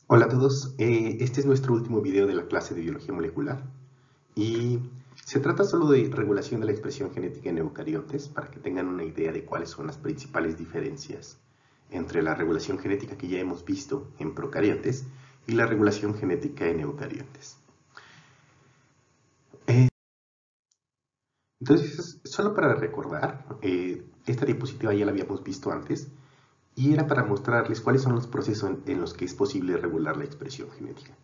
Hola a todos, este es nuestro último video de la clase de biología molecular y se trata solo de regulación de la expresión genética en eucariontes para que tengan una idea de cuáles son las principales diferencias entre la regulación genética que ya hemos visto en procariontes y la regulación genética en eucariontes. Entonces, solo para recordar, esta diapositiva ya la habíamos visto antes y era para mostrarles cuáles son los procesos en los que es posible regular la expresión genética.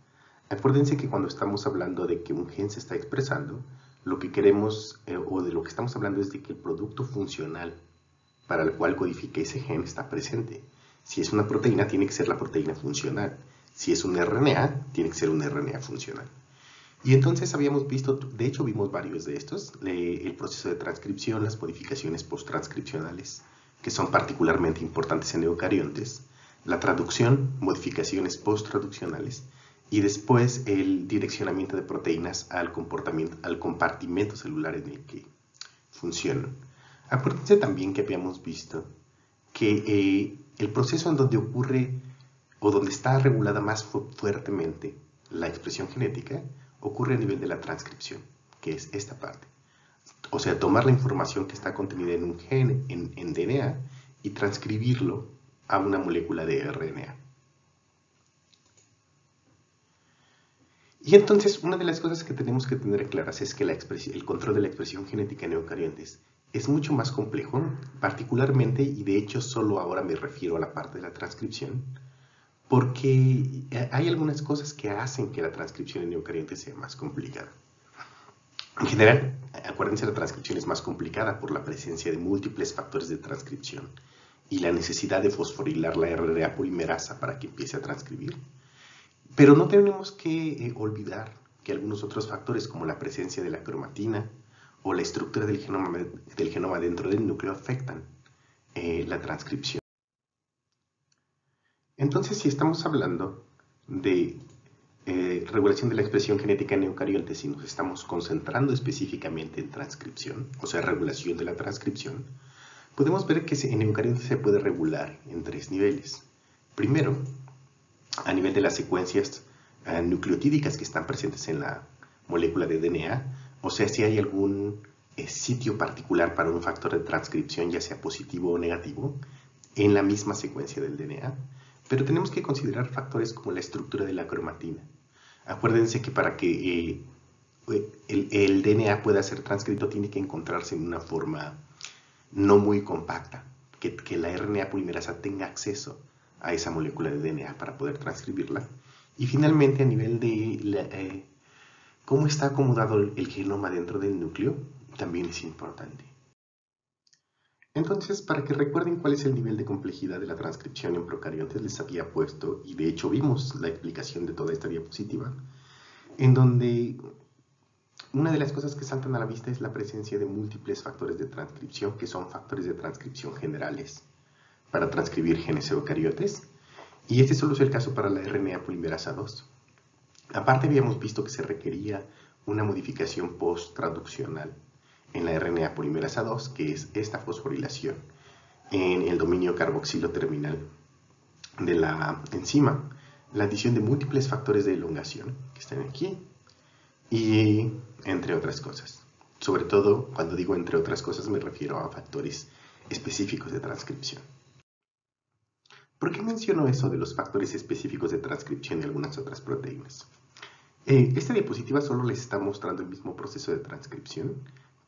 Acuérdense que cuando estamos hablando de que un gen se está expresando, lo que queremos o de lo que estamos hablando es de que el producto funcional para el cual codifica ese gen está presente. Si es una proteína, tiene que ser la proteína funcional. Si es un RNA, tiene que ser un RNA funcional. Y entonces habíamos visto, de hecho vimos varios de estos, el proceso de transcripción, las modificaciones posttranscripcionales, que son particularmente importantes en eucariontes, la traducción, modificaciones posttraduccionales, y después el direccionamiento de proteínas al compartimento celular en el que funcionan. Acuérdense también que habíamos visto que el proceso en donde ocurre o donde está regulada más fuertemente la expresión genética ocurre a nivel de la transcripción, que es esta parte. O sea, tomar la información que está contenida en un gen, en DNA, y transcribirlo a una molécula de RNA. Y entonces, una de las cosas que tenemos que tener claras es que el control de la expresión genética en eucariontes es mucho más complejo, particularmente, y de hecho solo ahora me refiero a la parte de la transcripción, porque hay algunas cosas que hacen que la transcripción en eucariontes sea más complicada. En general, acuérdense, la transcripción es más complicada por la presencia de múltiples factores de transcripción y la necesidad de fosforilar la RNA polimerasa para que empiece a transcribir. Pero no tenemos que olvidar que algunos otros factores, como la presencia de la cromatina o la estructura del genoma dentro del núcleo, afectan la transcripción. Entonces, si estamos hablando de regulación de la expresión genética en eucariontes y nos estamos concentrando específicamente en transcripción, o sea, regulación de la transcripción, podemos ver que en eucariontes se puede regular en tres niveles. Primero, a nivel de las secuencias nucleotídicas que están presentes en la molécula de DNA, o sea, si hay algún sitio particular para un factor de transcripción, ya sea positivo o negativo, en la misma secuencia del DNA. Pero tenemos que considerar factores como la estructura de la cromatina. Acuérdense que para que el DNA pueda ser transcrito tiene que encontrarse en una forma no muy compacta, que la RNA polimerasa tenga acceso a esa molécula de DNA para poder transcribirla. Y finalmente, a nivel de cómo está acomodado el genoma dentro del núcleo, también es importante. Entonces, para que recuerden cuál es el nivel de complejidad de la transcripción en procariontes, les había puesto, y de hecho vimos la explicación de toda esta diapositiva, en donde una de las cosas que saltan a la vista es la presencia de múltiples factores de transcripción, que son factores de transcripción generales para transcribir genes eucariotes, y este solo es el caso para la RNA polimerasa 2. Aparte habíamos visto que se requería una modificación post-traduccional en la RNA polimerasa 2, que es esta fosforilación en el dominio carboxilo terminal de la enzima, la adición de múltiples factores de elongación que están aquí, y entre otras cosas. Sobre todo, cuando digo entre otras cosas, me refiero a factores específicos de transcripción. ¿Por qué menciono eso de los factores específicos de transcripción de algunas otras proteínas? Esta diapositiva solo les está mostrando el mismo proceso de transcripción,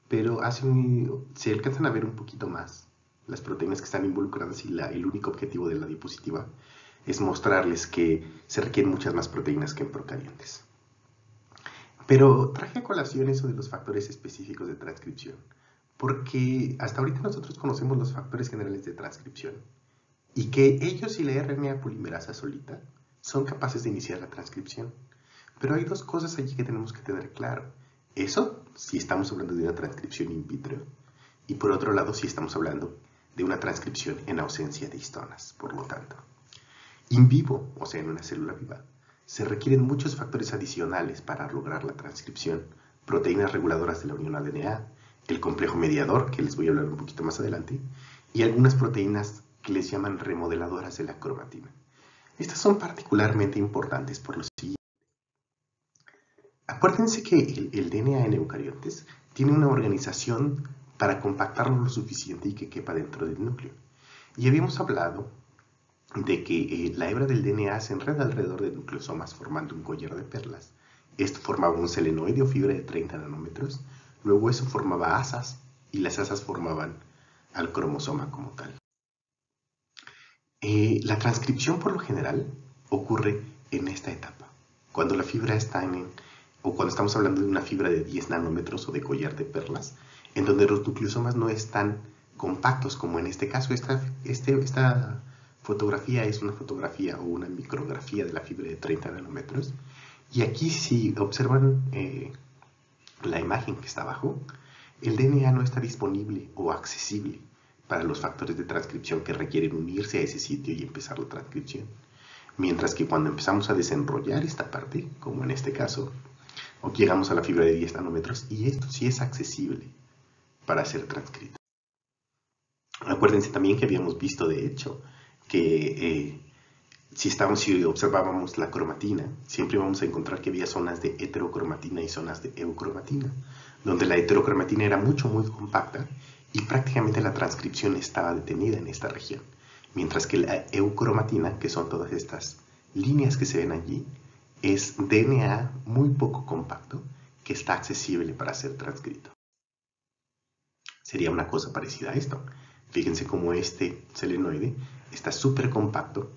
pero se alcanzan a ver un poquito más las proteínas que están involucradas y el único objetivo de la diapositiva es mostrarles que se requieren muchas más proteínas que en procariontes. Pero traje a colación eso de los factores específicos de transcripción, porque hasta ahorita nosotros conocemos los factores generales de transcripción y que ellos y la RNA polimerasa solita son capaces de iniciar la transcripción. Pero hay dos cosas allí que tenemos que tener claro. Eso, si estamos hablando de una transcripción in vitro, y por otro lado, si estamos hablando de una transcripción en ausencia de histonas. Por lo tanto, in vivo, o sea, en una célula viva, se requieren muchos factores adicionales para lograr la transcripción. Proteínas reguladoras de la unión ADN-A, el complejo mediador, que les voy a hablar un poquito más adelante, y algunas proteínas que les llaman remodeladoras de la cromatina. Estas son particularmente importantes por lo siguiente. Acuérdense que el DNA en eucariotes tiene una organización para compactarlo lo suficiente y que quepa dentro del núcleo. Y habíamos hablado de que la hebra del DNA se enreda alrededor de nucleosomas formando un collar de perlas. Esto formaba un selenoide o fibra de 30 nanómetros, luego eso formaba asas y las asas formaban al cromosoma como tal. La transcripción por lo general ocurre en esta etapa, cuando la fibra está o cuando estamos hablando de una fibra de 10 nanómetros o de collar de perlas, en donde los nucleosomas no están compactos, como en este caso. Esta fotografía es una fotografía o una micrografía de la fibra de 30 nanómetros. Y aquí, si observan la imagen que está abajo, el DNA no está disponible o accesible para los factores de transcripción que requieren unirse a ese sitio y empezar la transcripción. Mientras que cuando empezamos a desenrollar esta parte, como en este caso, o llegamos a la fibra de 10 nanómetros, y esto sí es accesible para ser transcrito. Acuérdense también que habíamos visto, de hecho, que si observábamos la cromatina, siempre vamos a encontrar que había zonas de heterocromatina y zonas de eucromatina, donde la heterocromatina era muy compacta y prácticamente la transcripción estaba detenida en esta región, mientras que la eucromatina, que son todas estas líneas que se ven allí, es DNA muy poco compacto que está accesible para ser transcrito. Sería una cosa parecida a esto. Fíjense cómo este selenoide está súper compacto,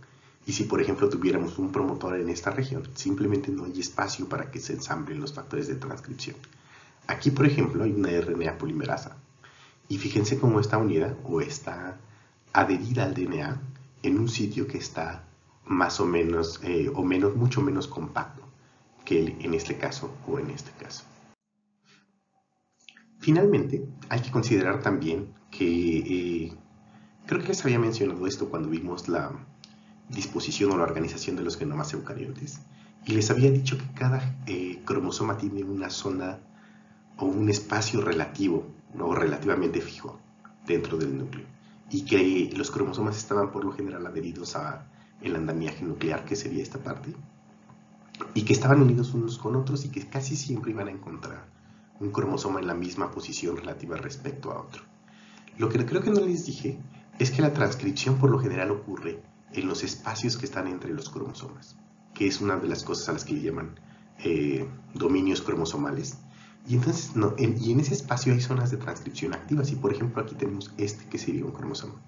y si por ejemplo tuviéramos un promotor en esta región, simplemente no hay espacio para que se ensamblen los factores de transcripción. Aquí por ejemplo hay una RNA polimerasa, y fíjense cómo está unida o está adherida al DNA en un sitio que está más o menos, mucho menos compacto que en este caso o en este caso. Finalmente, hay que considerar también que, creo que les había mencionado esto cuando vimos la disposición o la organización de los genomas eucariotes, y les había dicho que cada cromosoma tiene una zona o un espacio relativo o relativamente fijo dentro del núcleo, y que los cromosomas estaban por lo general adheridos a el andamiaje nuclear, que sería esta parte, y que estaban unidos unos con otros y que casi siempre iban a encontrar un cromosoma en la misma posición relativa respecto a otro. Lo que creo que no les dije es que la transcripción por lo general ocurre en los espacios que están entre los cromosomas, que es una de las cosas a las que le llaman dominios cromosomales. Y entonces, en ese espacio hay zonas de transcripción activas. Y por ejemplo, aquí tenemos este que sería un cromosoma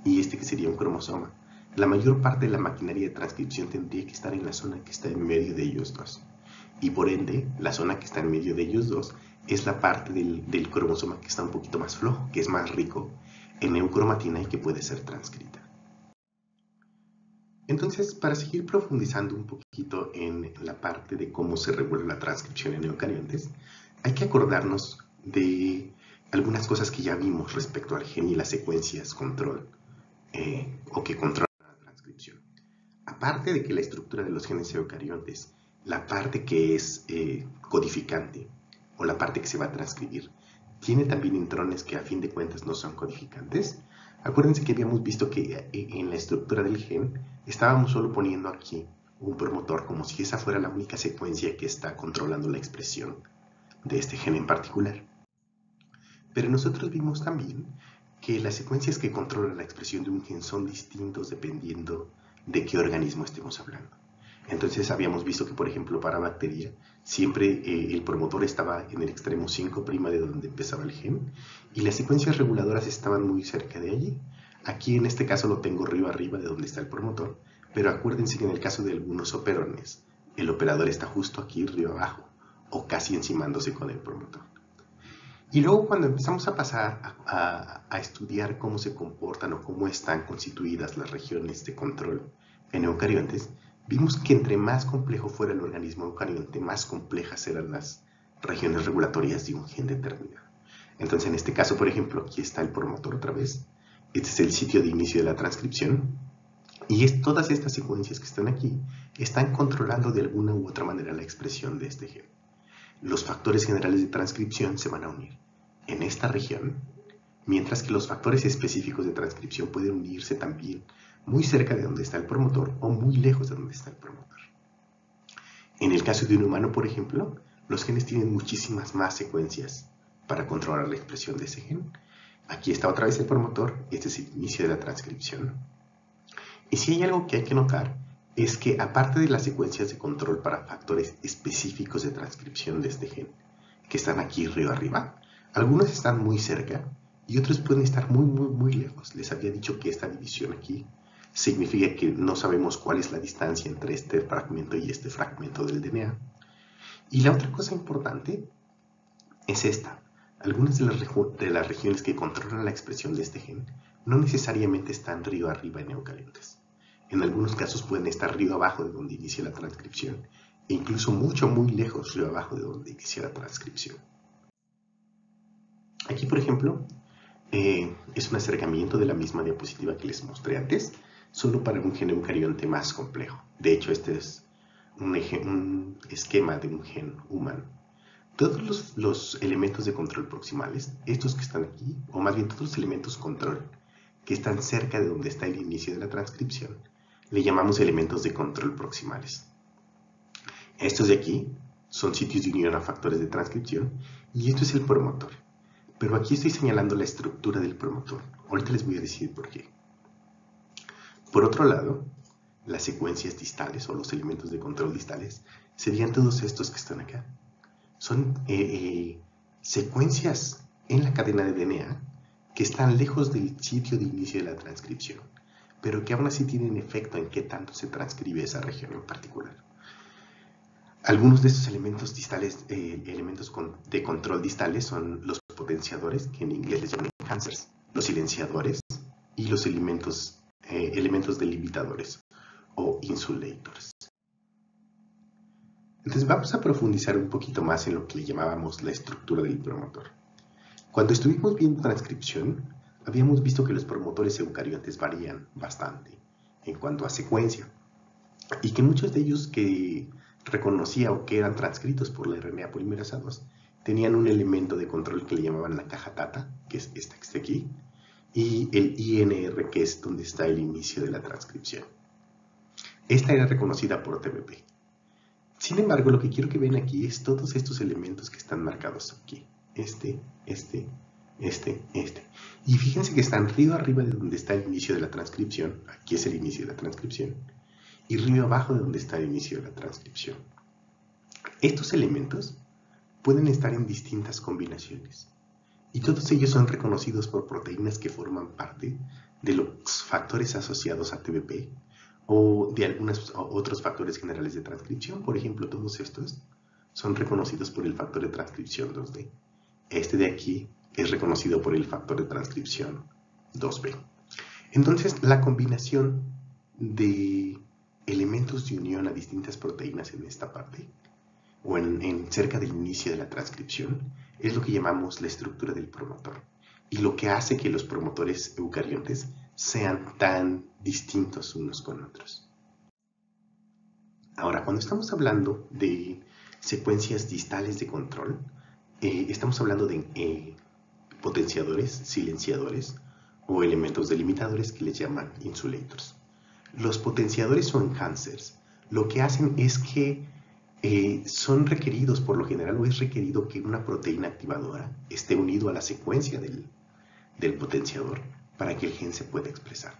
y este que sería un cromosoma. La mayor parte de la maquinaria de transcripción tendría que estar en la zona que está en medio de ellos dos. Y por ende, la zona que está en medio de ellos dos es la parte del cromosoma que está un poquito más flojo, que es más rico en eucromatina y que puede ser transcrita. Entonces, para seguir profundizando un poquito en la parte de cómo se regula la transcripción en eucariontes, hay que acordarnos de algunas cosas que ya vimos respecto al gen y las secuencias control, o que controlan la transcripción. Aparte de que la estructura de los genes eucariontes, la parte que es codificante o la parte que se va a transcribir, tiene también intrones que a fin de cuentas no son codificantes. Acuérdense que habíamos visto que en la estructura del gen estábamos solo poniendo aquí un promotor como si esa fuera la única secuencia que está controlando la expresión de este gen en particular. Pero nosotros vimos también que las secuencias que controlan la expresión de un gen son distintos dependiendo de qué organismo estemos hablando. Entonces habíamos visto que, por ejemplo, para bacteria, siempre el promotor estaba en el extremo 5' de donde empezaba el gen, y las secuencias reguladoras estaban muy cerca de allí. Aquí en este caso lo tengo arriba de donde está el promotor, pero acuérdense que en el caso de algunos operones, el operador está justo aquí arriba abajo, o casi encimándose con el promotor. Y luego cuando empezamos a pasar a estudiar cómo se comportan o cómo están constituidas las regiones de control en eucariontes, vimos que entre más complejo fuera el organismo eucarionte, más complejas eran las regiones regulatorias de un gen determinado. Entonces, en este caso, por ejemplo, aquí está el promotor otra vez. Este es el sitio de inicio de la transcripción. Y todas estas secuencias que están aquí están controlando de alguna u otra manera la expresión de este gen. Los factores generales de transcripción se van a unir en esta región, mientras que los factores específicos de transcripción pueden unirse también muy cerca de donde está el promotor o muy lejos de donde está el promotor. En el caso de un humano, por ejemplo, los genes tienen muchísimas más secuencias para controlar la expresión de ese gen. Aquí está otra vez el promotor, este es el inicio de la transcripción. Y si hay algo que hay que notar, es que aparte de las secuencias de control para factores específicos de transcripción de este gen, que están aquí río arriba, algunos están muy cerca y otros pueden estar muy lejos. Les había dicho que esta división aquí significa que no sabemos cuál es la distancia entre este fragmento y este fragmento del DNA. Y la otra cosa importante es esta. Algunas de las regiones que controlan la expresión de este gen no necesariamente están río arriba en eucariontes. En algunos casos pueden estar río abajo de donde inicia la transcripción e incluso muy lejos río abajo de donde inicia la transcripción. Aquí, por ejemplo, es un acercamiento de la misma diapositiva que les mostré antes, solo para un gen eucarionte más complejo. De hecho, este es un esquema de un gen humano. Todos los elementos de control proximales, estos que están aquí, o más bien todos los elementos control que están cerca de donde está el inicio de la transcripción, le llamamos elementos de control proximales. Estos de aquí son sitios de unión a factores de transcripción y esto es el promotor. Pero aquí estoy señalando la estructura del promotor. Ahorita les voy a decir por qué. Por otro lado, las secuencias distales o los elementos de control distales serían todos estos que están acá. Son secuencias en la cadena de DNA que están lejos del sitio de inicio de la transcripción, pero que aún así tienen efecto en qué tanto se transcribe esa región en particular. Algunos de estos elementos distales, elementos de control distales son los potenciadores, que en inglés les llaman enhancers, los silenciadores y los elementos delimitadores o insulators. Entonces vamos a profundizar un poquito más en lo que le llamábamos la estructura del promotor. Cuando estuvimos viendo transcripción, habíamos visto que los promotores eucariontes varían bastante en cuanto a secuencia y que muchos de ellos que reconocía o que eran transcritos por la RNA polimerasa 2 tenían un elemento de control que le llamaban la caja TATA, que es esta que está aquí, y el INR, que es donde está el inicio de la transcripción. Esta era reconocida por TBP. Sin embargo, lo que quiero que vean aquí es todos estos elementos que están marcados aquí. Este. Y fíjense que están río arriba de donde está el inicio de la transcripción. Aquí es el inicio de la transcripción. Y río abajo de donde está el inicio de la transcripción. Estos elementos pueden estar en distintas combinaciones. Y todos ellos son reconocidos por proteínas que forman parte de los factores asociados a TBP o de algunos otros factores generales de transcripción. Por ejemplo, todos estos son reconocidos por el factor de transcripción 2D. Este de aquí es reconocido por el factor de transcripción 2B. Entonces, la combinación de elementos de unión a distintas proteínas en esta parte, o en cerca del inicio de la transcripción, es lo que llamamos la estructura del promotor, y lo que hace que los promotores eucariontes sean tan distintos unos con otros. Ahora, cuando estamos hablando de secuencias distales de control, estamos hablando de potenciadores, silenciadores o elementos delimitadores que les llaman insulators. Los potenciadores o enhancers lo que hacen es que son requeridos, por lo general, o es requerido que una proteína activadora esté unido a la secuencia del potenciador para que el gen se pueda expresar.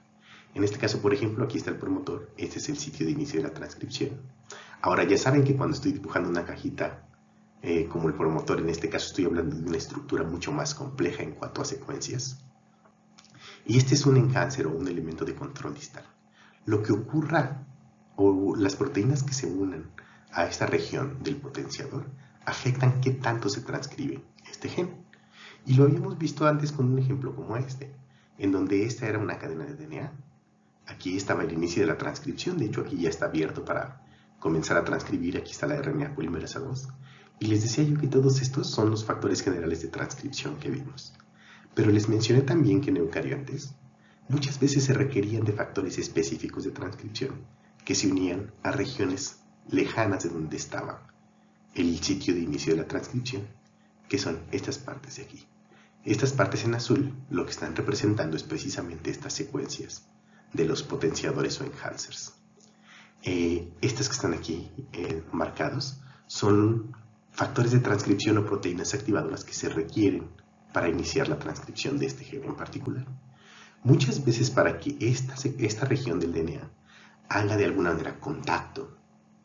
En este caso, por ejemplo, aquí está el promotor, este es el sitio de inicio de la transcripción. Ahora ya saben que cuando estoy dibujando una cajita como el promotor, en este caso estoy hablando de una estructura mucho más compleja en cuanto a secuencias. Y este es un enhancer o un elemento de control distal. Lo que ocurra o las proteínas que se unan a esta región del potenciador afectan qué tanto se transcribe este gen. Y lo habíamos visto antes con un ejemplo como este, en donde esta era una cadena de DNA. Aquí estaba el inicio de la transcripción, de hecho aquí ya está abierto para comenzar a transcribir, aquí está la RNA polimerasa 2. Y les decía yo que todos estos son los factores generales de transcripción que vimos. Pero les mencioné también que en eucariontes muchas veces se requerían de factores específicos de transcripción que se unían a regiones lejanas de donde estaba el sitio de inicio de la transcripción, que son estas partes de aquí. Estas partes en azul lo que están representando es precisamente estas secuencias de los potenciadores o enhancers. Estos que están aquí marcados son factores de transcripción o proteínas activadoras que se requieren para iniciar la transcripción de este gen en particular. Muchas veces para que esta región del DNA haga de alguna manera contacto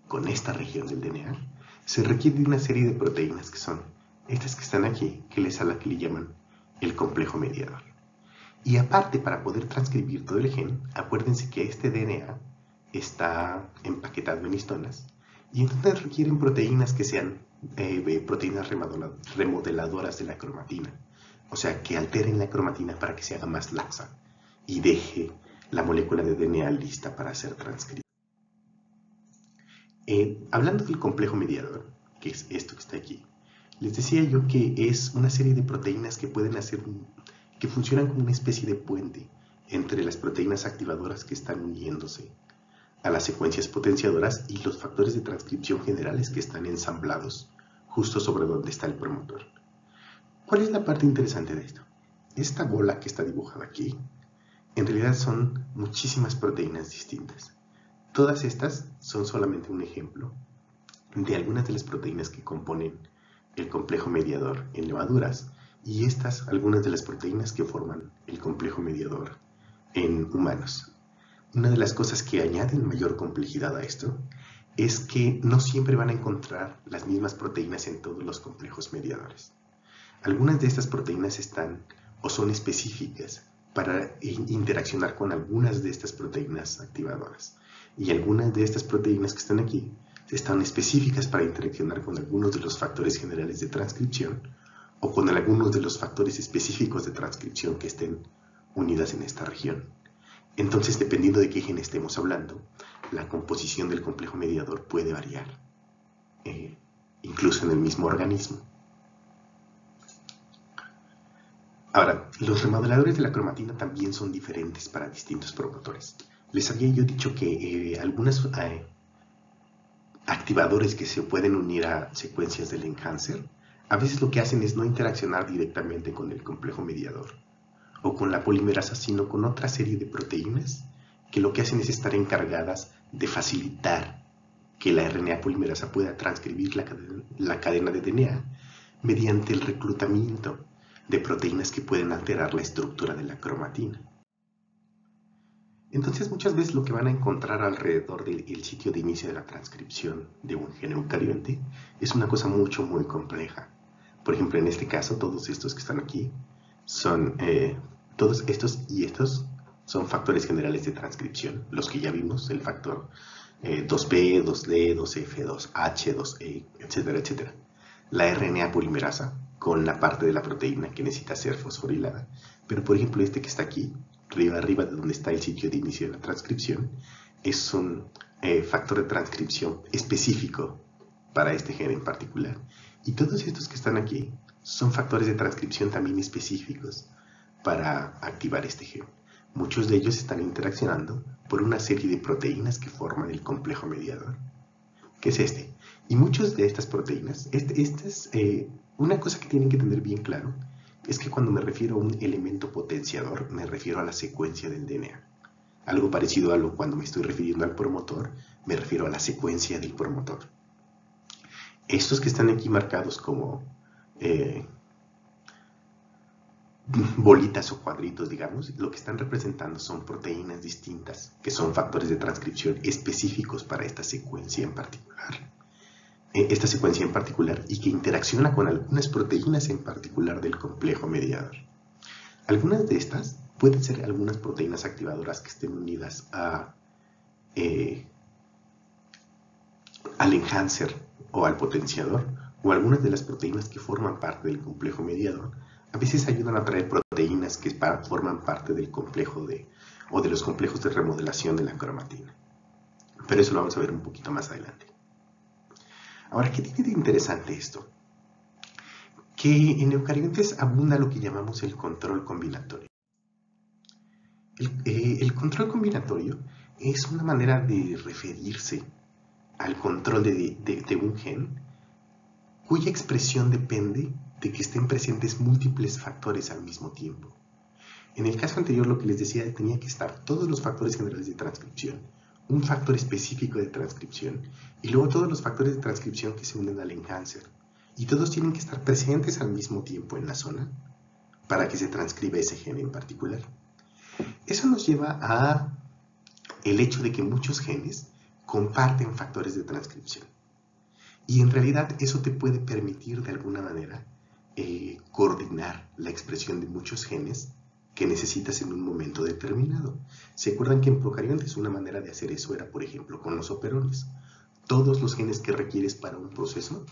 con esta región del DNA, se requiere de una serie de proteínas que son estas que están aquí, que es a la que le llaman el complejo mediador. Y aparte, para poder transcribir todo el gen, acuérdense que este DNA está empaquetado en histonas y entonces requieren proteínas que sean proteínas remodeladoras de la cromatina, o sea, que alteren la cromatina para que se haga más laxa y deje la molécula de DNA lista para ser transcrita. Hablando del complejo mediador, que es esto que está aquí, les decía yo que es una serie de proteínas que pueden que funcionan como una especie de puente entre las proteínas activadoras que están uniéndose a las secuencias potenciadoras y los factores de transcripción generales que están ensamblados justo sobre donde está el promotor. ¿Cuál es la parte interesante de esto? Esta bola que está dibujada aquí, en realidad son muchísimas proteínas distintas. Todas estas son solamente un ejemplo de algunas de las proteínas que componen el complejo mediador en levaduras y estas algunas de las proteínas que forman el complejo mediador en humanos. Una de las cosas que añaden mayor complejidad a esto es que no siempre van a encontrar las mismas proteínas en todos los complejos mediadores. Algunas de estas proteínas están o son específicas para interaccionar con algunas de estas proteínas activadoras. Y algunas de estas proteínas que están aquí están específicas para interaccionar con algunos de los factores generales de transcripción o con algunos de los factores específicos de transcripción que estén unidas en esta región. Entonces, dependiendo de qué gen estemos hablando, la composición del complejo mediador puede variar, incluso en el mismo organismo. Ahora, los remodeladores de la cromatina también son diferentes para distintos promotores. Les había yo dicho que algunos activadores que se pueden unir a secuencias del enhancer, a veces lo que hacen es no interaccionar directamente con el complejo mediador o con la polimerasa, sino con otra serie de proteínas que lo que hacen es estar encargadas de facilitar que la RNA polimerasa pueda transcribir la cadena de DNA mediante el reclutamiento de proteínas que pueden alterar la estructura de la cromatina. Entonces, muchas veces lo que van a encontrar alrededor del sitio de inicio de la transcripción de un gen eucarionte es una cosa muy compleja. Por ejemplo, en este caso, todos estos que están aquí son todos estos y estos son factores generales de transcripción, los que ya vimos, el factor 2B, 2D, 2F, 2H, 2E, etcétera, etcétera. La RNA polimerasa con la parte de la proteína que necesita ser fosforilada. Pero, por ejemplo, este que está aquí, arriba de donde está el sitio de inicio de la transcripción, es un factor de transcripción específico para este gen en particular. Y todos estos que están aquí son factores de transcripción también específicos para activar este gen. Muchos de ellos están interaccionando por una serie de proteínas que forman el complejo mediador, que es este. Y muchas de estas proteínas, una cosa que tienen que tener bien claro, es que cuando me refiero a un elemento potenciador, me refiero a la secuencia del DNA. Algo parecido a cuando me estoy refiriendo al promotor, me refiero a la secuencia del promotor. Estos que están aquí marcados como bolitas o cuadritos, digamos, lo que están representando son proteínas distintas, que son factores de transcripción específicos para esta secuencia en particular. Y que interacciona con algunas proteínas en particular del complejo mediador. Algunas de estas pueden ser algunas proteínas activadoras que estén unidas al enhancer o al potenciador, o algunas de las proteínas que forman parte del complejo mediador. A veces ayudan a traer proteínas que forman parte del complejo o de los complejos de remodelación de la cromatina. Pero eso lo vamos a ver un poquito más adelante. Ahora, ¿qué tiene de interesante esto? Que en eucariontes abunda lo que llamamos el control combinatorio. El control combinatorio es una manera de referirse al control de un gen cuya expresión depende de que estén presentes múltiples factores al mismo tiempo. En el caso anterior, lo que les decía, tenía que estar todos los factores generales de transcripción, un factor específico de transcripción, y luego todos los factores de transcripción que se unen al enhancer. Y todos tienen que estar presentes al mismo tiempo en la zona para que se transcriba ese gen en particular. Eso nos lleva a el hecho de que muchos genes comparten factores de transcripción. Y en realidad eso te puede permitir de alguna manera coordinar la expresión de muchos genes que necesitas en un momento determinado. ¿Se acuerdan que en procariontes una manera de hacer eso era, por ejemplo, con los operones? Todos los genes que requieres para un proceso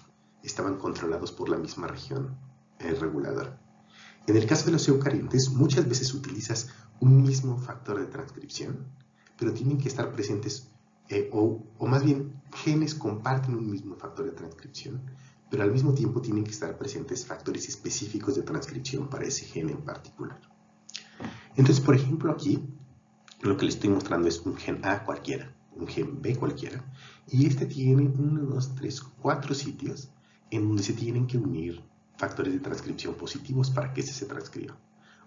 estaban controlados por la misma región reguladora. En el caso de los eucariontes, muchas veces utilizas un mismo factor de transcripción, pero tienen que estar presentes, o más bien, genes comparten un mismo factor de transcripción, pero al mismo tiempo tienen que estar presentes factores específicos de transcripción para ese gen en particular. Entonces, por ejemplo, aquí lo que les estoy mostrando es un gen A cualquiera, un gen B cualquiera, y este tiene 1, 2, 3, 4 sitios en donde se tienen que unir factores de transcripción positivos para que ese se transcriba.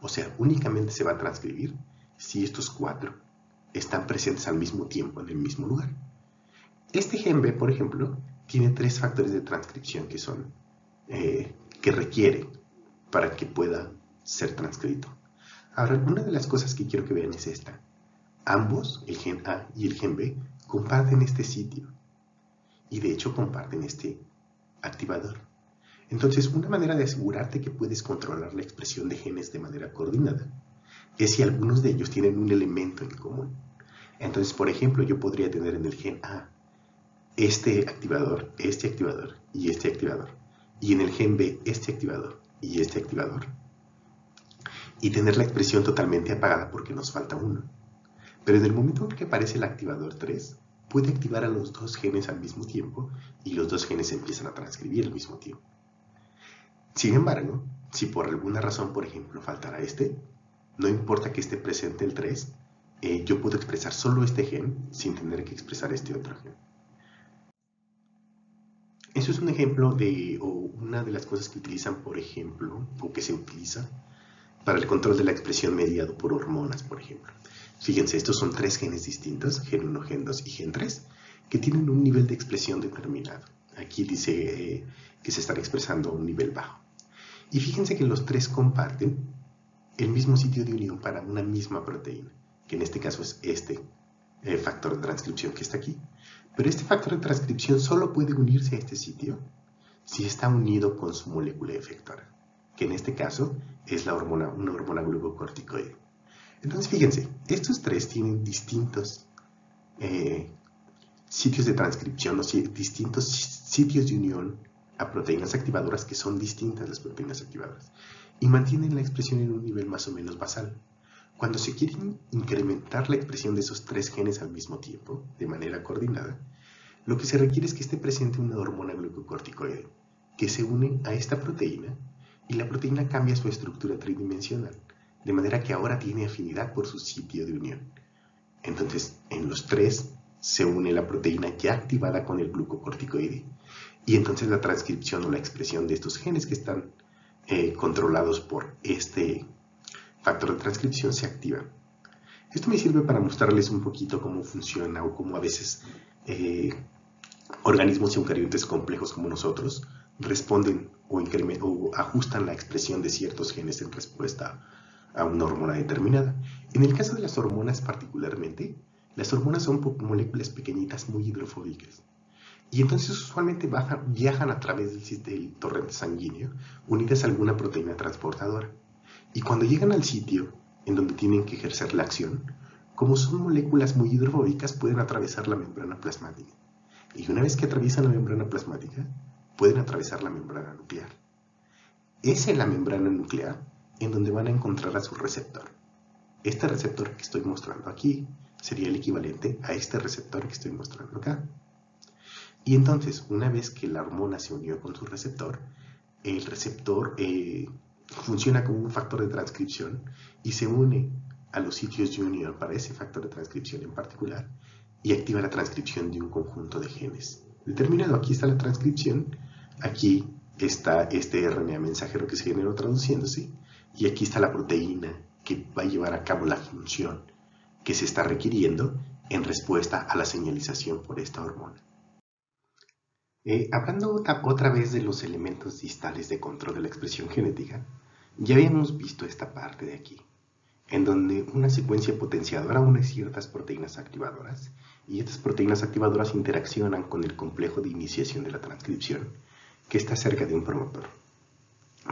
O sea, únicamente se va a transcribir si estos 4 están presentes al mismo tiempo en el mismo lugar. Este gen B, por ejemplo, tiene 3 factores de transcripción que son que requiere para que pueda ser transcrito. Ahora, una de las cosas que quiero que vean es esta. Ambos, el gen A y el gen B, comparten este sitio y de hecho comparten este activador. Entonces, una manera de asegurarte que puedes controlar la expresión de genes de manera coordinada es si algunos de ellos tienen un elemento en común. Entonces, por ejemplo, yo podría tener en el gen A este activador y este activador, y en el gen B este activador y este activador, y tener la expresión totalmente apagada porque nos falta uno. Pero en el momento en que aparece el activador 3, puede activar a los dos genes al mismo tiempo y los dos genes empiezan a transcribir al mismo tiempo. Sin embargo, si por alguna razón, por ejemplo, faltara este, no importa que esté presente el 3, yo puedo expresar solo este gen sin tener que expresar este otro gen. Eso es un ejemplo de, o una de las cosas que utilizan, por ejemplo, o que se utiliza para el control de la expresión mediado por hormonas, por ejemplo. Fíjense, estos son 3 genes distintos, gen 1, gen 2 y gen 3, que tienen un nivel de expresión determinado. Aquí dice que se están expresando a un nivel bajo. Y fíjense que los 3 comparten el mismo sitio de unión para una misma proteína, que en este caso es este factor de transcripción que está aquí. Pero este factor de transcripción solo puede unirse a este sitio si está unido con su molécula efectora, que en este caso es una hormona glucocorticoide. Entonces fíjense, estos 3 tienen distintos sitios de transcripción o distintos sitios de unión a proteínas activadoras que son distintas las proteínas activadoras y mantienen la expresión en un nivel más o menos basal. Cuando se quiere incrementar la expresión de esos 3 genes al mismo tiempo, de manera coordinada, lo que se requiere es que esté presente una hormona glucocorticoide que se une a esta proteína y la proteína cambia su estructura tridimensional, de manera que ahora tiene afinidad por su sitio de unión. Entonces, en los 3 se une la proteína ya activada con el glucocorticoide y entonces la transcripción o la expresión de estos genes que están controlados por este factor de transcripción se activa. Esto me sirve para mostrarles un poquito cómo funciona o cómo a veces organismos eucariontes complejos como nosotros responden o ajustan la expresión de ciertos genes en respuesta a una hormona determinada. En el caso de las hormonas particularmente, las hormonas son moléculas pequeñitas muy hidrofóbicas. Y entonces usualmente viajan a través del torrente sanguíneo unidas a alguna proteína transportadora. Y cuando llegan al sitio en donde tienen que ejercer la acción, como son moléculas muy hidrofóbicas, pueden atravesar la membrana plasmática. Y una vez que atraviesan la membrana plasmática, pueden atravesar la membrana nuclear. Es en la membrana nuclear en donde van a encontrar a su receptor. Este receptor que estoy mostrando aquí sería el equivalente a este receptor que estoy mostrando acá. Y entonces, una vez que la hormona se unió con su receptor, el receptor funciona como un factor de transcripción y se une a los sitios de unión para ese factor de transcripción en particular y activa la transcripción de un conjunto de genes determinado. Aquí está la transcripción, aquí está este RNA mensajero que se generó traduciéndose y aquí está la proteína que va a llevar a cabo la función que se está requiriendo en respuesta a la señalización por esta hormona. Hablando otra vez de los elementos distales de control de la expresión genética, ya habíamos visto esta parte de aquí, en donde una secuencia potenciadora une ciertas proteínas activadoras, y estas proteínas activadoras interaccionan con el complejo de iniciación de la transcripción, que está cerca de un promotor.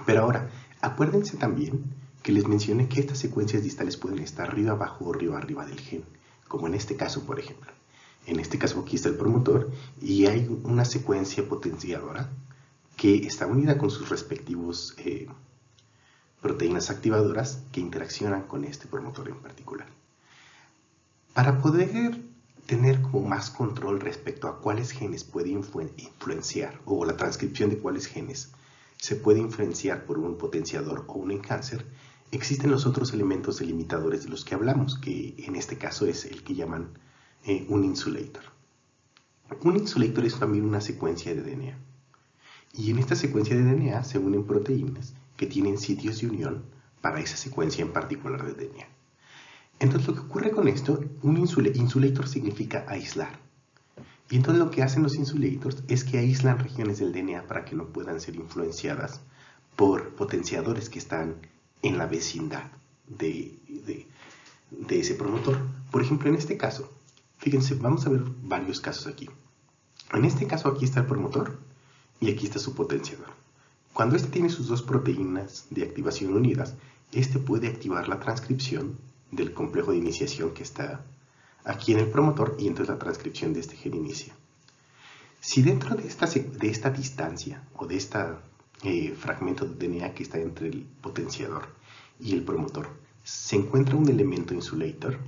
Pero ahora, acuérdense también que les mencioné que estas secuencias distales pueden estar arriba abajo o arriba del gen, como en este caso, por ejemplo. En este caso aquí está el promotor y hay una secuencia potenciadora que está unida con sus respectivos proteínas activadoras que interaccionan con este promotor en particular. Para poder tener como más control respecto a cuáles genes puede influenciar, o la transcripción de cuáles genes se puede influenciar por un potenciador o un enhancer, existen los otros elementos delimitadores de los que hablamos, que en este caso es el que llaman un insulator. Un insulator es también una secuencia de DNA. Y en esta secuencia de DNA se unen proteínas que tienen sitios de unión para esa secuencia en particular de DNA. Entonces lo que ocurre con esto, un insulator significa aislar. Y entonces lo que hacen los insulators es que aíslan regiones del DNA para que no puedan ser influenciadas por potenciadores que están en la vecindad de ese promotor. Por ejemplo, en este caso, fíjense, vamos a ver varios casos aquí. En este caso aquí está el promotor y aquí está su potenciador. Cuando este tiene sus dos proteínas de activación unidas, este puede activar la transcripción del complejo de iniciación que está aquí en el promotor y entonces la transcripción de este gen inicia. Si dentro de esta distancia o de este fragmento de DNA que está entre el potenciador y el promotor se encuentra un elemento insulator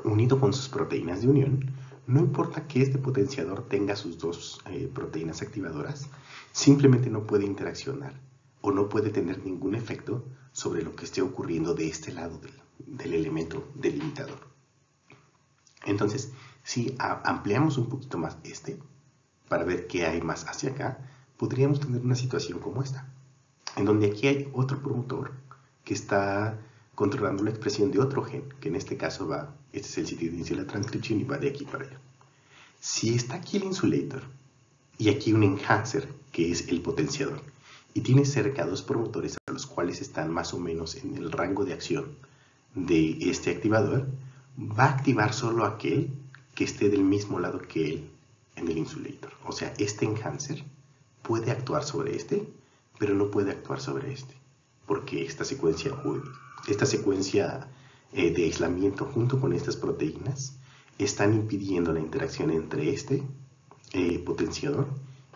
unido con sus proteínas de unión, no importa que este potenciador tenga sus dos proteínas activadoras, simplemente no puede interaccionar o no puede tener ningún efecto sobre lo que esté ocurriendo de este lado del elemento delimitador. Entonces, si ampliamos un poquito más para ver qué hay más hacia acá, podríamos tener una situación como esta, en donde aquí hay otro promotor que está controlando la expresión de otro gen, que en este caso este es el sitio de inicio de la transcripción y va de aquí para allá. Si está aquí el insulator y aquí un enhancer, que es el potenciador, y tiene cerca dos promotores a los cuales están más o menos en el rango de acción de este activador, va a activar solo aquel que esté del mismo lado que él en el insulator. O sea, este enhancer puede actuar sobre este, pero no puede actuar sobre este, porque esta secuencia de aislamiento junto con estas proteínas están impidiendo la interacción entre este potenciador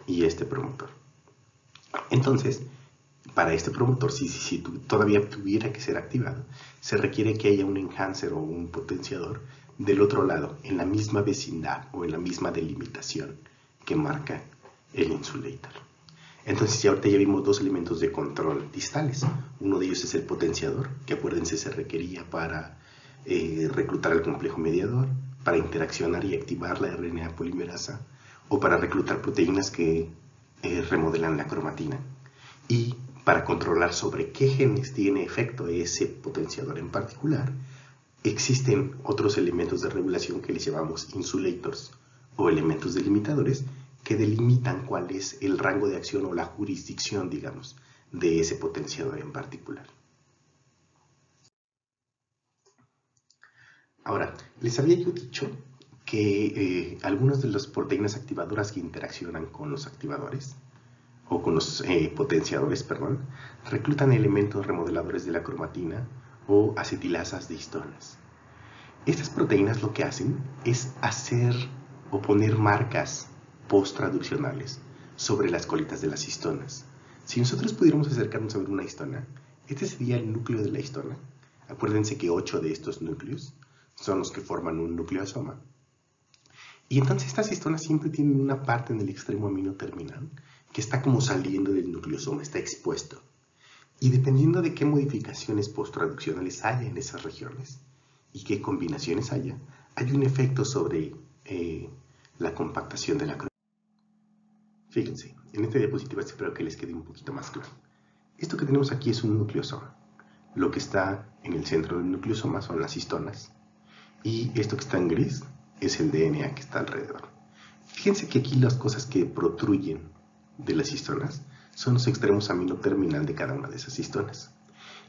y este promotor. Entonces, para este promotor, si todavía tuviera que ser activado, se requiere que haya un enhancer o un potenciador del otro lado, en la misma vecindad o en la misma delimitación que marca el insulator. Entonces, ahorita ya vimos dos elementos de control distales. Uno de ellos es el potenciador, que acuérdense se requería para reclutar al complejo mediador, para interaccionar y activar la RNA polimerasa, o para reclutar proteínas que remodelan la cromatina, y para controlar sobre qué genes tiene efecto ese potenciador en particular. Existen otros elementos de regulación que les llamamos insulators o elementos delimitadores que delimitan cuál es el rango de acción o la jurisdicción, digamos, de ese potenciador en particular. Ahora, les había yo dicho que algunas de las proteínas activadoras que interaccionan con los activadores o con los potenciadores, perdón, reclutan elementos remodeladores de la cromatina o acetilasas de histonas. Estas proteínas lo que hacen es hacer o poner marcas post-traduccionales sobre las colitas de las histonas. Si nosotros pudiéramos acercarnos a ver una histona, este sería el núcleo de la histona. Acuérdense que 8 de estos núcleos son los que forman un nucleosoma. Y entonces estas histonas siempre tienen una parte en el extremo amino terminal que está como saliendo del nucleosoma, está expuesto. Y dependiendo de qué modificaciones post-traduccionales haya en esas regiones y qué combinaciones haya, hay un efecto sobre la compactación de la cromatina. Fíjense, en esta diapositiva espero que les quede un poquito más claro. Esto que tenemos aquí es un nucleosoma. Lo que está en el centro del nucleosoma son las histonas, y esto que está en gris es el DNA que está alrededor. Fíjense que aquí las cosas que protruyen de las histonas son los extremos amino terminal de cada una de esas histonas.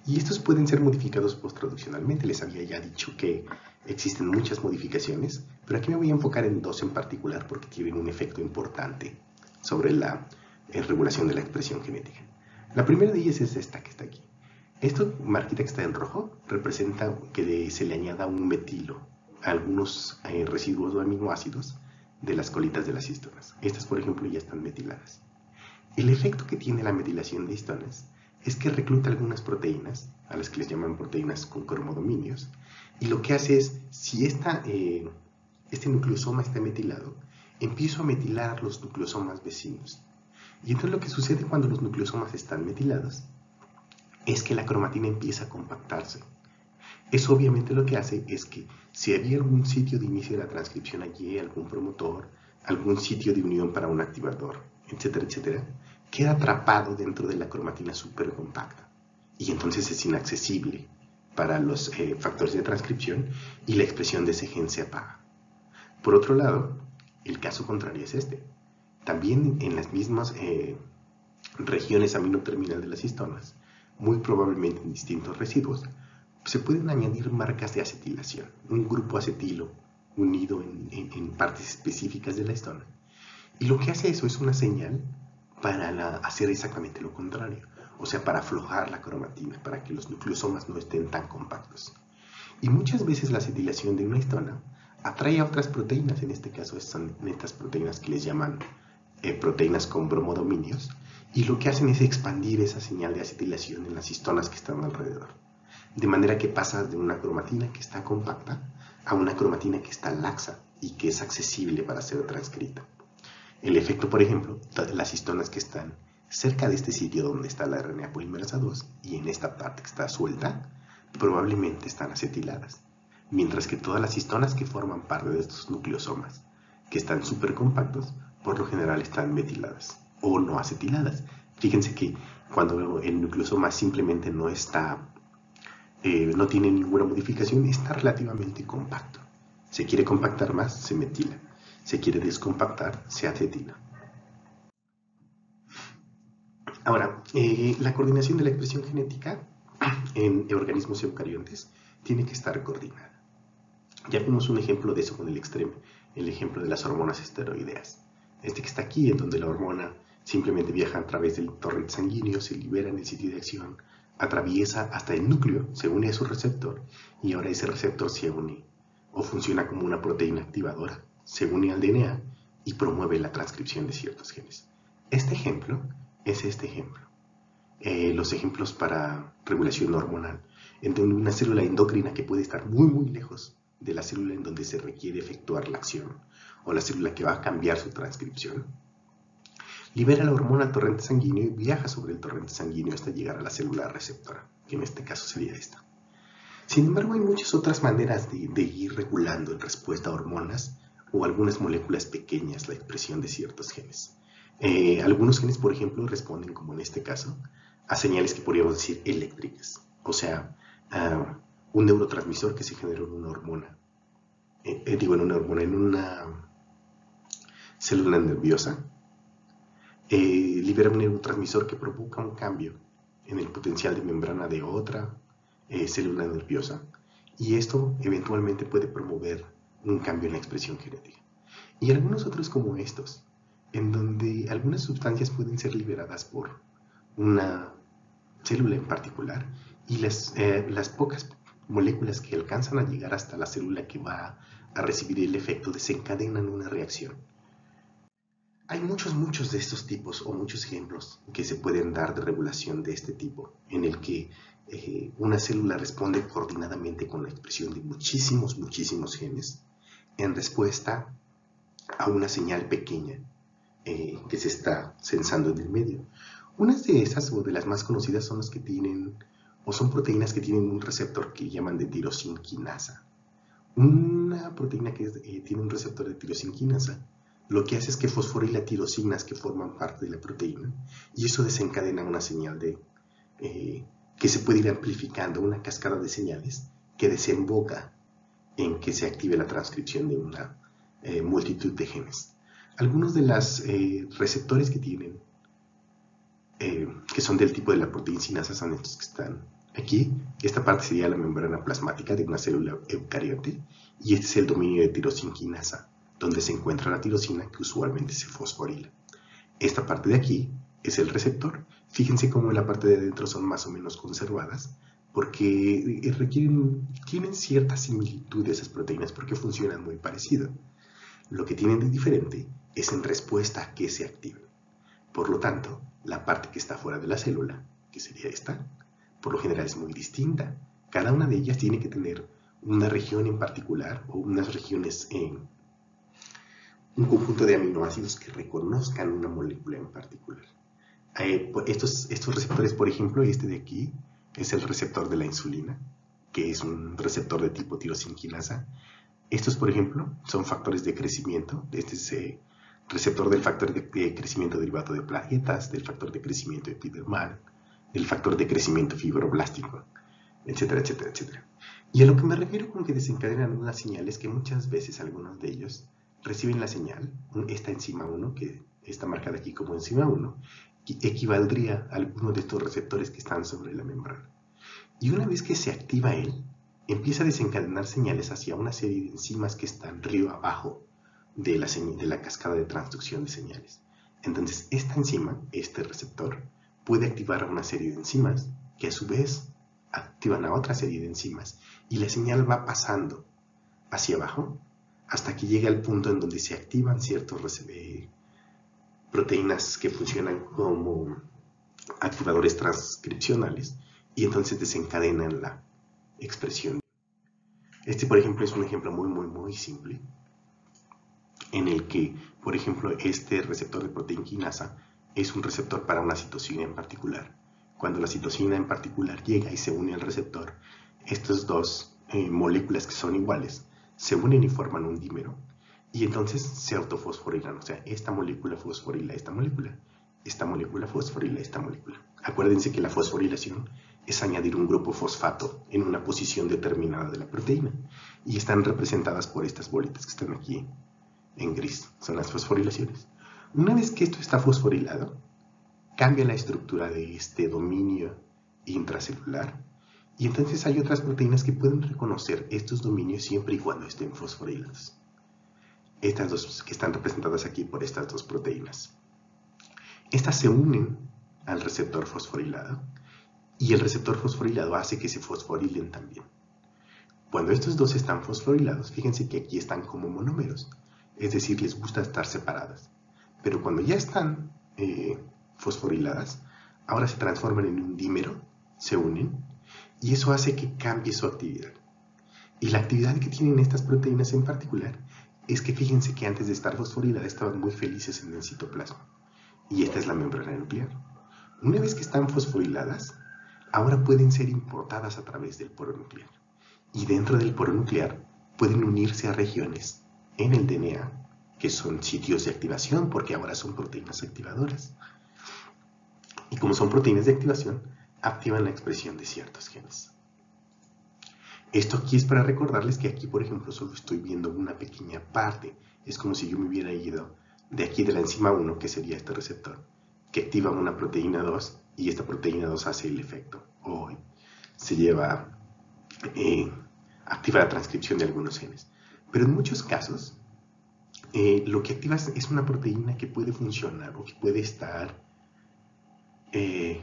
Y estos pueden ser modificados posttraduccionalmente. Les había ya dicho que existen muchas modificaciones, pero aquí me voy a enfocar en dos en particular porque tienen un efecto importante sobre la regulación de la expresión genética. La primera de ellas es esta que está aquí. Esta marquita que está en rojo representa que se le añada un metilo a algunos residuos o aminoácidos de las colitas de las histonas. Estas, por ejemplo, ya están metiladas. El efecto que tiene la metilación de histonas es que recluta algunas proteínas, a las que les llaman proteínas con cromodominios, y lo que hace es, si este nucleosoma está metilado, empiezo a metilar los nucleosomas vecinos. Y entonces lo que sucede cuando los nucleosomas están metilados es que la cromatina empieza a compactarse. Eso obviamente lo que hace es que si había algún sitio de inicio de la transcripción allí, algún promotor, algún sitio de unión para un activador, etcétera, etcétera, queda atrapado dentro de la cromatina súper compacta y entonces es inaccesible para los factores de transcripción y la expresión de ese gen se apaga. Por otro lado, el caso contrario es este. También en las mismas regiones aminoterminal de las histonas, muy probablemente en distintos residuos, se pueden añadir marcas de acetilación, un grupo acetilo unido en partes específicas de la histona. Y lo que hace eso es una señal para hacer exactamente lo contrario, o sea, para aflojar la cromatina, para que los nucleosomas no estén tan compactos. Y muchas veces la acetilación de una histona atrae a otras proteínas, en este caso son estas proteínas que les llaman proteínas con bromodominios, y lo que hacen es expandir esa señal de acetilación en las histonas que están alrededor. De manera que pasa de una cromatina que está compacta a una cromatina que está laxa y que es accesible para ser transcrita. El efecto, por ejemplo, las histonas que están cerca de este sitio donde está la RNA polimerasa 2 y en esta parte que está suelta, probablemente están acetiladas. Mientras que todas las histonas que forman parte de estos nucleosomas, que están súper compactos, por lo general están metiladas o no acetiladas. Fíjense que cuando el nucleosoma simplemente no tiene ninguna modificación, está relativamente compacto. Se quiere compactar más, se metila. Se quiere descompactar, se acetila. Ahora, la coordinación de la expresión genética en organismos eucariontes tiene que estar coordinada. Ya vimos un ejemplo de eso con el extremo, el ejemplo de las hormonas esteroideas. Este que está aquí, en donde la hormona simplemente viaja a través del torrente sanguíneo, se libera en el sitio de acción, atraviesa hasta el núcleo, se une a su receptor y ahora ese receptor se une o funciona como una proteína activadora, se une al DNA y promueve la transcripción de ciertos genes. Este ejemplo es este ejemplo. Los ejemplos para regulación hormonal, en donde una célula endocrina que puede estar muy muy lejos de la célula en donde se requiere efectuar la acción, o la célula que va a cambiar su transcripción, libera la hormona al torrente sanguíneo y viaja sobre el torrente sanguíneo hasta llegar a la célula receptora, que en este caso sería esta. Sin embargo, hay muchas otras maneras de ir regulando en respuesta a hormonas o algunas moléculas pequeñas la expresión de ciertos genes. Algunos genes, por ejemplo, responden, como en este caso, a señales que podríamos decir eléctricas, o sea, un neurotransmisor que se genera en una hormona, en una célula nerviosa, libera un neurotransmisor que provoca un cambio en el potencial de membrana de otra célula nerviosa, y esto eventualmente puede promover un cambio en la expresión genética. Y algunos otros como estos, en donde algunas sustancias pueden ser liberadas por una célula en particular y las pocas moléculas que alcanzan a llegar hasta la célula que va a recibir el efecto desencadenan una reacción. Hay muchos de estos tipos o muchos ejemplos que se pueden dar de regulación de este tipo, en el que una célula responde coordinadamente con la expresión de muchísimos genes en respuesta a una señal pequeña que se está sensando en el medio. Unas de esas o de las más conocidas son las que tienen, o son proteínas que tienen un receptor que llaman de tirosinquinasa. Una proteína que tiene un receptor de tirosinquinasa lo que hace es que fosforila tirosinas que forman parte de la proteína y eso desencadena una señal de que se puede ir amplificando una cascada de señales que desemboca en que se active la transcripción de una multitud de genes. Algunos de los receptores que tienen, que son del tipo de la proteincinasa, son estos que están aquí. Esta parte sería la membrana plasmática de una célula eucariote, y este es el dominio de tirosinquinasa, donde se encuentra la tirosina que usualmente se fosforila. Esta parte de aquí es el receptor. Fíjense cómo la parte de adentro son más o menos conservadas, porque tienen cierta similitud de esas proteínas porque funcionan muy parecido. Lo que tienen de diferente es en respuesta a que se activen. Por lo tanto, la parte que está fuera de la célula, que sería esta, por lo general es muy distinta. Cada una de ellas tiene que tener una región en particular o unas regiones en un conjunto de aminoácidos que reconozcan una molécula en particular. Estos receptores, por ejemplo, este de aquí es el receptor de la insulina, que es un receptor de tipo tirosinquinasa. Estos, por ejemplo, son factores de crecimiento. Este es receptor del factor de crecimiento derivado de plaquetas, del factor de crecimiento epidermal, del factor de crecimiento fibroblástico, etcétera, etcétera, etcétera. Y a lo que me refiero con que desencadenan unas señales, que muchas veces algunos de ellos reciben la señal, esta enzima 1, que está marcada aquí como enzima 1, equivaldría a alguno de estos receptores que están sobre la membrana. Y una vez que se activa él, empieza a desencadenar señales hacia una serie de enzimas que están río abajo de la cascada de transducción de señales. Entonces, esta enzima, este receptor, puede activar a una serie de enzimas que a su vez activan a otra serie de enzimas, y la señal va pasando hacia abajo hasta que llega al punto en donde se activan ciertos proteínas que funcionan como activadores transcripcionales, y entonces desencadenan la expresión. Este, por ejemplo, es un ejemplo muy simple, en el que, por ejemplo, este receptor de proteinquinasa es un receptor para una citosina en particular. Cuando la citosina en particular llega y se une al receptor, estas dos moléculas que son iguales se unen y forman un dímero, y entonces se autofosforilan. O sea, esta molécula fosforila esta molécula, esta molécula fosforila esta molécula. Acuérdense que la fosforilación es añadir un grupo fosfato en una posición determinada de la proteína, y están representadas por estas bolitas que están aquí en gris, son las fosforilaciones. Una vez que esto está fosforilado, cambia la estructura de este dominio intracelular, y entonces hay otras proteínas que pueden reconocer estos dominios siempre y cuando estén fosforilados. Estas dos que están representadas aquí por estas dos proteínas. Estas se unen al receptor fosforilado, y el receptor fosforilado hace que se fosforilen también. Cuando estos dos están fosforilados, fíjense que aquí están como monómeros, es decir, les gusta estar separadas. Pero cuando ya están fosforiladas, ahora se transforman en un dímero, se unen, y eso hace que cambie su actividad. Y la actividad que tienen estas proteínas en particular es que fíjense que antes de estar fosforiladas estaban muy felices en el citoplasma. Y esta es la membrana nuclear. Una vez que están fosforiladas, ahora pueden ser importadas a través del poro nuclear. Y dentro del poro nuclear pueden unirse a regiones en el DNA, que son sitios de activación, porque ahora son proteínas activadoras. Y como son proteínas de activación, activan la expresión de ciertos genes. Esto aquí es para recordarles que aquí, por ejemplo, solo estoy viendo una pequeña parte. Es como si yo me hubiera ido de aquí de la enzima 1, que sería este receptor, que activa una proteína 2, y esta proteína 2 hace el efecto, o se lleva activa la transcripción de algunos genes. Pero en muchos casos, lo que activa es una proteína que puede funcionar o que puede estar, que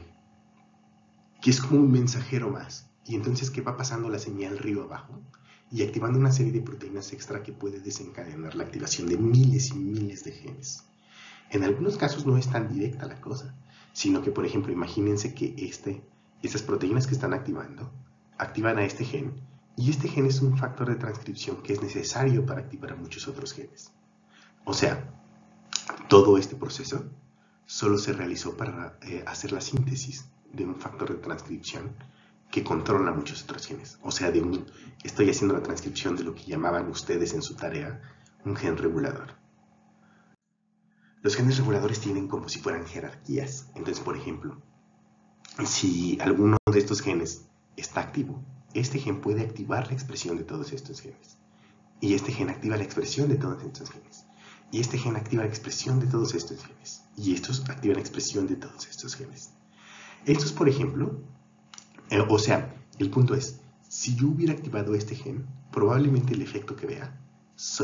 es como un mensajero más, y entonces que va pasando la señal río abajo y activando una serie de proteínas extra que puede desencadenar la activación de miles y miles de genes. En algunos casos no es tan directa la cosa, sino que, por ejemplo, imagínense que estas proteínas que están activando activan a este gen, y este gen es un factor de transcripción que es necesario para activar a muchos otros genes. O sea, todo este proceso solo se realizó para hacer la síntesis de un factor de transcripción que controla muchos otros genes. O sea, estoy haciendo la transcripción de lo que llamaban ustedes en su tarea un gen regulador. Los genes reguladores tienen como si fueran jerarquías. Entonces, por ejemplo, si alguno de estos genes está activo, este gen puede activar la expresión de todos estos genes. Y este gen activa la expresión de todos estos genes. Y este gen activa la expresión de todos estos genes. Y estos activan la expresión de todos estos genes. Estos, por ejemplo, o sea, el punto es, si yo hubiera activado este gen, probablemente el efecto que vea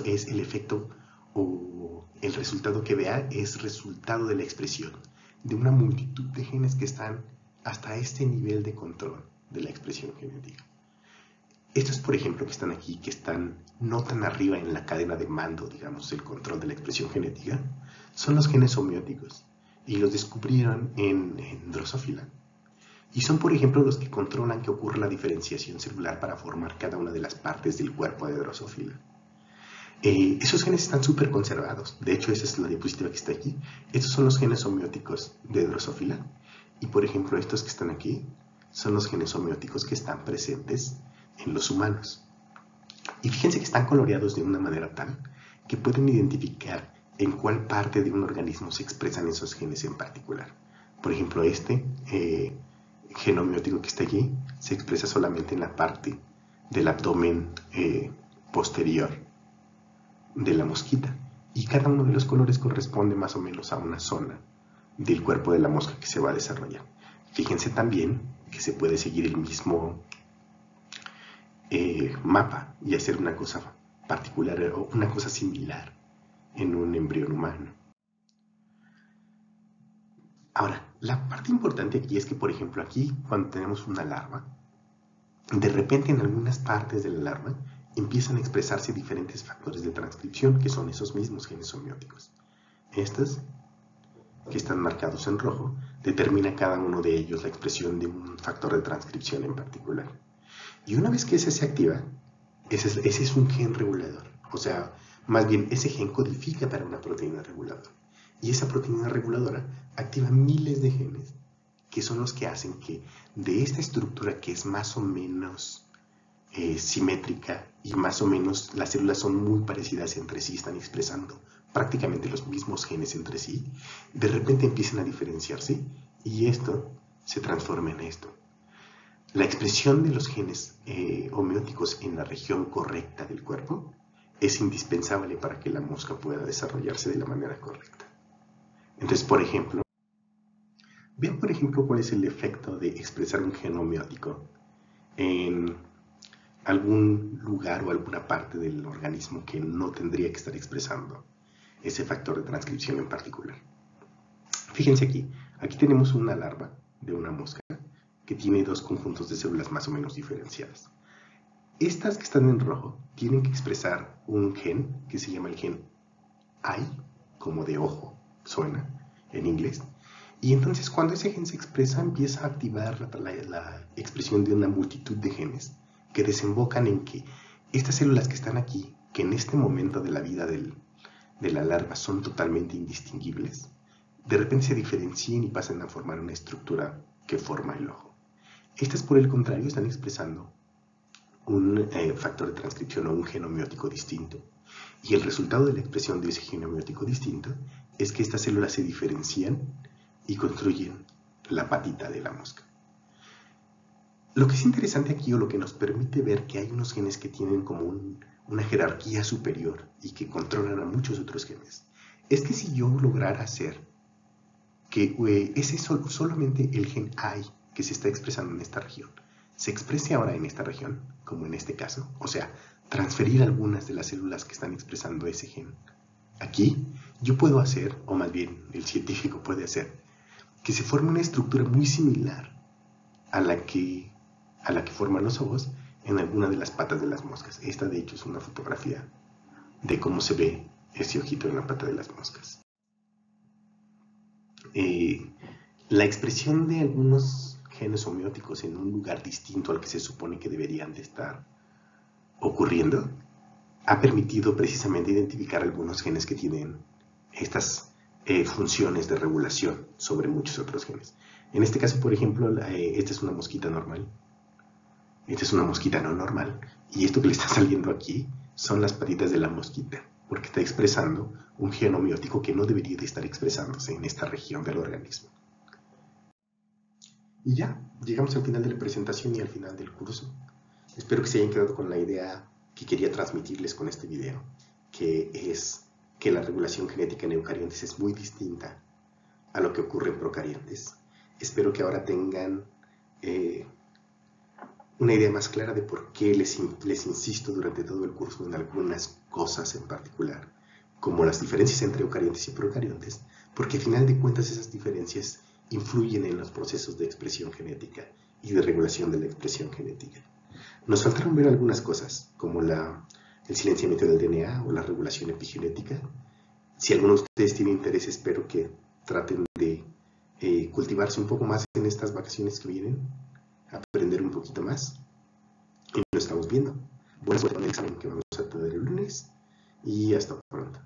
es el efecto o el resultado que vea es resultado de la expresión de una multitud de genes que están hasta este nivel de control de la expresión genética. Estos, por ejemplo, que están aquí, que están no tan arriba en la cadena de mando, digamos, el control de la expresión genética, son los genes homeóticos y los descubrieron en Drosophila. Y son, por ejemplo, los que controlan que ocurra la diferenciación celular para formar cada una de las partes del cuerpo de Drosophila. Esos genes están súper conservados. De hecho, esa es la diapositiva que está aquí. Estos son los genes homeóticos de Drosophila. Y, por ejemplo, estos que están aquí son los genes homeóticos que están presentes en los humanos. Y fíjense que están coloreados de una manera tal que pueden identificar en cuál parte de un organismo se expresan esos genes en particular. Por ejemplo, este gen homeótico que está allí se expresa solamente en la parte del abdomen posterior de la mosquita. Y cada uno de los colores corresponde más o menos a una zona del cuerpo de la mosca que se va a desarrollar. Fíjense también que se puede seguir el mismo mapa y hacer una cosa particular o una cosa similar en un embrión humano. Ahora, la parte importante aquí es que, por ejemplo, aquí cuando tenemos una larva, de repente en algunas partes de la larva empiezan a expresarse diferentes factores de transcripción, que son esos mismos genes homeóticos. Estos, que están marcados en rojo, determina cada uno de ellos la expresión de un factor de transcripción en particular. Y una vez que ese se activa, ese es un gen regulador. O sea, más bien ese gen codifica para una proteína reguladora. Y esa proteína reguladora activa miles de genes que son los que hacen que de esta estructura que es más o menos simétrica y más o menos las células son muy parecidas entre sí, están expresando prácticamente los mismos genes entre sí, de repente empiezan a diferenciarse y esto se transforma en esto. La expresión de los genes homeóticos en la región correcta del cuerpo es indispensable para que la mosca pueda desarrollarse de la manera correcta. Entonces, por ejemplo, vean por ejemplo cuál es el efecto de expresar un gen homeótico en algún lugar o alguna parte del organismo que no tendría que estar expresando ese factor de transcripción en particular. Fíjense aquí tenemos una larva de una mosca que tiene dos conjuntos de células más o menos diferenciadas. Estas que están en rojo tienen que expresar un gen que se llama el gen eye, como de ojo, suena en inglés. Y entonces cuando ese gen se expresa empieza a activar la expresión de una multitud de genes que desembocan en que estas células que están aquí, que en este momento de la vida de la larva son totalmente indistinguibles, de repente se diferencien y pasan a formar una estructura que forma el ojo. Estas, por el contrario, están expresando un factor de transcripción o un gen homeótico distinto. Y el resultado de la expresión de ese gen homeótico distinto es que estas células se diferencian y construyen la patita de la mosca. Lo que es interesante aquí, o lo que nos permite ver que hay unos genes que tienen como una jerarquía superior y que controlan a muchos otros genes, es que si yo lograra hacer que solamente el gen I que se está expresando en esta región se exprese ahora en esta región, como en este caso, o sea, transferir algunas de las células que están expresando ese gen aquí, yo puedo hacer, o más bien el científico puede hacer, que se forme una estructura muy similar a la que forman los ojos en alguna de las patas de las moscas. Esta de hecho es una fotografía de cómo se ve ese ojito en la pata de las moscas. La expresión de algunos genes homeóticos en un lugar distinto al que se supone que deberían de estar ocurriendo ha permitido precisamente identificar algunos genes que tienen estas funciones de regulación sobre muchos otros genes. En este caso, por ejemplo, esta es una mosquita normal. Esta es una mosquita no normal. Y esto que le está saliendo aquí son las patitas de la mosquita, porque está expresando un gen homeótico que no debería de estar expresándose en esta región del organismo. Y ya, llegamos al final de la presentación y al final del curso. Espero que se hayan quedado con la idea que quería transmitirles con este video, que es que la regulación genética en eucariontes es muy distinta a lo que ocurre en procariontes. Espero que ahora tengan una idea más clara de por qué les insisto durante todo el curso en algunas cosas en particular, como las diferencias entre eucariontes y procariontes, porque al final de cuentas esas diferencias influyen en los procesos de expresión genética y de regulación de la expresión genética. Nos faltaron ver algunas cosas, como el silenciamiento del DNA o la regulación epigenética. Si alguno de ustedes tiene interés, espero que traten de cultivarse un poco más en estas vacaciones que vienen, aprender un poquito más. Y nos estamos viendo. Buena suerte con el examen que vamos a tener el lunes y hasta pronto.